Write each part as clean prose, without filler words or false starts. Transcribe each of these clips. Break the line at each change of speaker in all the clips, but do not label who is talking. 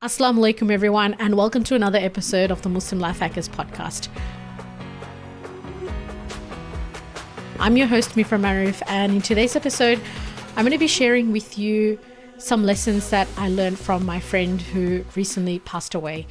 Assalamu alaikum everyone, and welcome to another episode of the Muslim Life Hackers podcast. I'm your host Mifra Marif, and in today's episode I'm going to be sharing with you some lessons that I learned from my friend who recently passed away.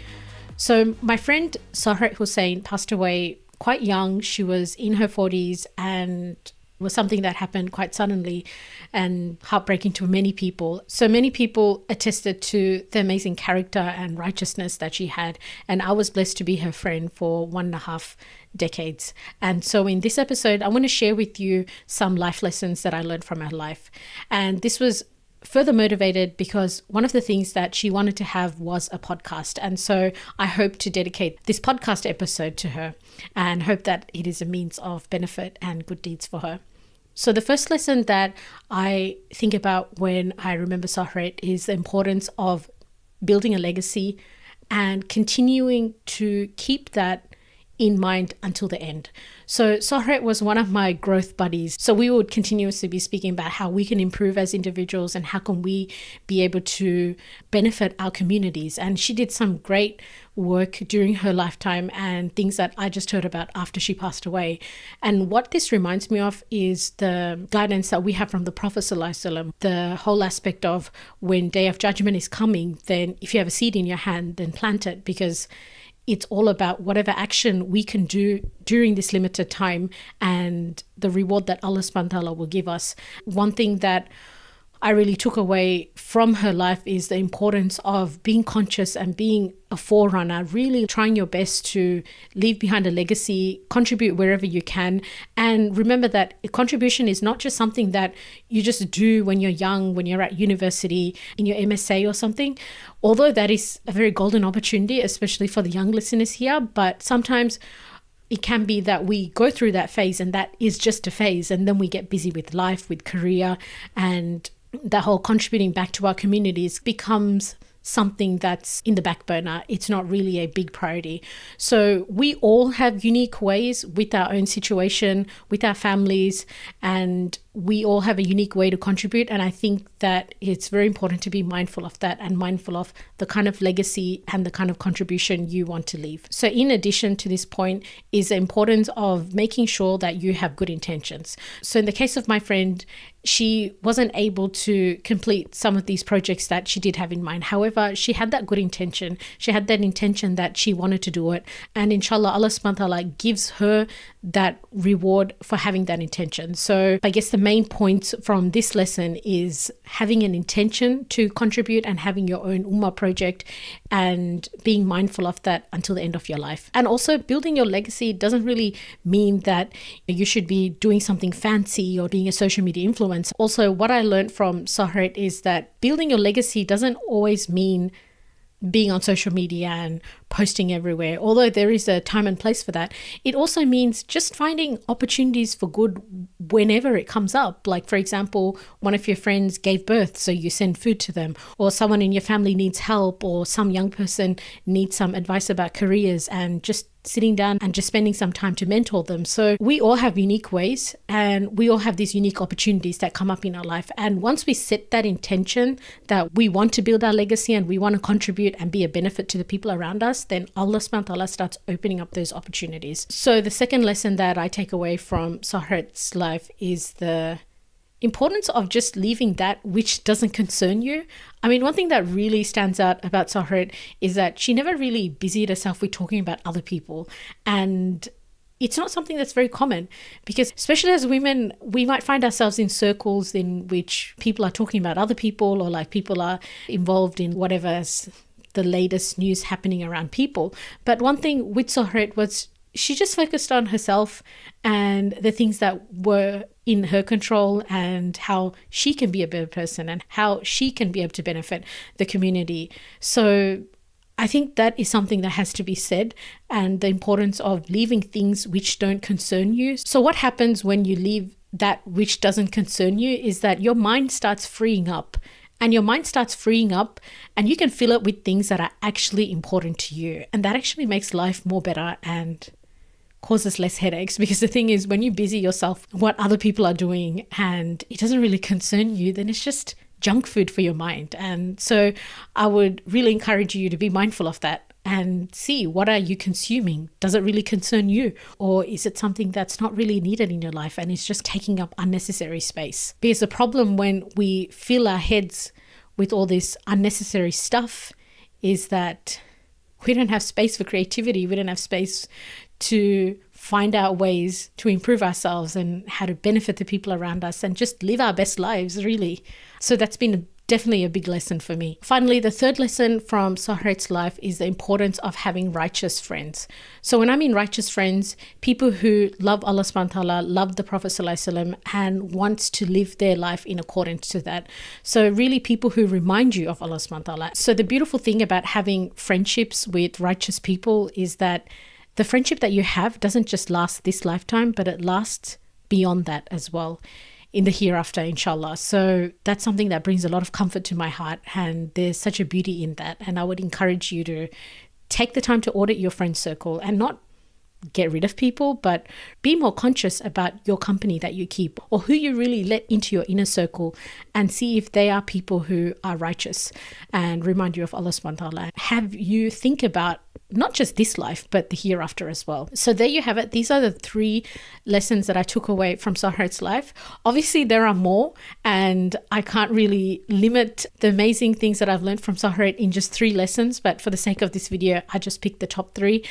So my friend Sahret Hussain passed away quite young. She was in her 40s and was something that happened quite suddenly and heartbreaking to many people. So many people attested to the amazing character and righteousness that she had, and I was blessed to be her friend for 1.5 decades. And so in this episode, I want to share with you some life lessons that I learned from her life. And this was further motivated because one of the things that she wanted to have was a podcast. And so I hope to dedicate this podcast episode to her and hope that it is a means of benefit and good deeds for her. So the first lesson that I think about when I remember Sahret is the importance of building a legacy and continuing to keep that in mind until the end. So Sahret was one of my growth buddies. So we would continuously be speaking about how we can improve as individuals and how can we be able to benefit our communities. And she did some great work during her lifetime and things that I just heard about after she passed away. And what this reminds me of is the guidance that we have from the Prophet ﷺ, the whole aspect of when Day of Judgment is coming, then if you have a seed in your hand, then plant it, because it's all about whatever action we can do during this limited time and the reward that Allah subhanahu wa ta'ala will give us. One thing that I really took away from her life is the importance of being conscious and being a forerunner, really trying your best to leave behind a legacy, contribute wherever you can. And remember that a contribution is not just something that you just do when you're young, when you're at university, in your MSA or something, although that is a very golden opportunity, especially for the young listeners here. But sometimes it can be that we go through that phase and that is just a phase, and then we get busy with life, with career, and the whole contributing back to our communities becomes something that's in the back burner. It's not really a big priority. So we all have unique ways with our own situation, with our families, and we all have a unique way to contribute. And I think that it's very important to be mindful of that and mindful of the kind of legacy and the kind of contribution you want to leave. So in addition to this point is the importance of making sure that you have good intentions. So in the case of my friend, she wasn't able to complete some of these projects that she did have in mind. However, she had that good intention. She had that intention that she wanted to do it. And inshallah, Allah subhanahu wa ta'ala gives her that reward for having that intention. So I guess the main point from this lesson is having an intention to contribute and having your own ummah project and being mindful of that until the end of your life. And also building your legacy doesn't really mean that you should be doing something fancy or being a social media influencer. Also, what I learned from Sahret is that building your legacy doesn't always mean being on social media and posting everywhere, although there is a time and place for that. It also means just finding opportunities for good whenever it comes up. Like, for example, one of your friends gave birth, so you send food to them, or someone in your family needs help, or some young person needs some advice about careers, and just sitting down and just spending some time to mentor them. So we all have unique ways and we all have these unique opportunities that come up in our life. And once we set that intention that we want to build our legacy and we want to contribute and be a benefit to the people around us, then Allah subhanahu wa ta'ala starts opening up those opportunities. So the second lesson that I take away from Sahret's life is the importance of just leaving that which doesn't concern you. I mean, one thing that really stands out about Sahret is that she never really busied herself with talking about other people. And it's not something that's very common, because especially as women, we might find ourselves in circles in which people are talking about other people, or like people are involved in whatever's the latest news happening around people. But one thing with Sahret was she just focused on herself and the things that were in her control and how she can be a better person and how she can be able to benefit the community. So I think that is something that has to be said, and the importance of leaving things which don't concern you. So what happens when you leave that which doesn't concern you is that your mind starts freeing up. And your mind starts freeing up and you can fill it with things that are actually important to you. And that actually makes life more better and causes less headaches. Because the thing is, when you busy yourself what other people are doing and it doesn't really concern you, then it's just junk food for your mind. And so I would really encourage you to be mindful of that and see, what are you consuming? Does it really concern you? Or is it something that's not really needed in your life and is just taking up unnecessary space? Because the problem when we fill our heads with all this unnecessary stuff is that we don't have space for creativity. We don't have space to find out ways to improve ourselves and how to benefit the people around us and just live our best lives, really. So that's been definitely a big lesson for me. Finally, the third lesson from Soharet's life is the importance of having righteous friends. So when I mean righteous friends, people who love Allah subhanahu wa ta'ala, love the Prophet sallallahu alaihi wasallam, and wants to live their life in accordance to that. So really people who remind you of Allah subhanahu wa ta'ala. So the beautiful thing about having friendships with righteous people is that the friendship that you have doesn't just last this lifetime, but it lasts beyond that as well, in the hereafter, inshallah. So that's something that brings a lot of comfort to my heart, and there's such a beauty in that. And I would encourage you to take the time to audit your friend circle and not get rid of people, but be more conscious about your company that you keep or who you really let into your inner circle, and see if they are people who are righteous and remind you of Allah subhanahu wa ta'ala. Have you think about not just this life, but the hereafter as well. So there you have it. These are the 3 lessons that I took away from Soharet's life. Obviously, there are more, and I can't really limit the amazing things that I've learned from Soharet in just 3 lessons. But for the sake of this video, I just picked the top 3.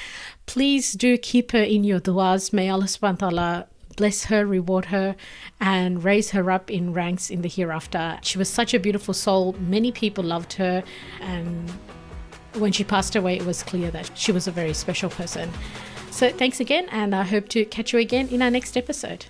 Please do keep her in your du'as. May Allah subhanahu wa ta'ala bless her, reward her, and raise her up in ranks in the hereafter. She was such a beautiful soul. Many people loved her, and when she passed away, it was clear that she was a very special person. So thanks again, and I hope to catch you again in our next episode.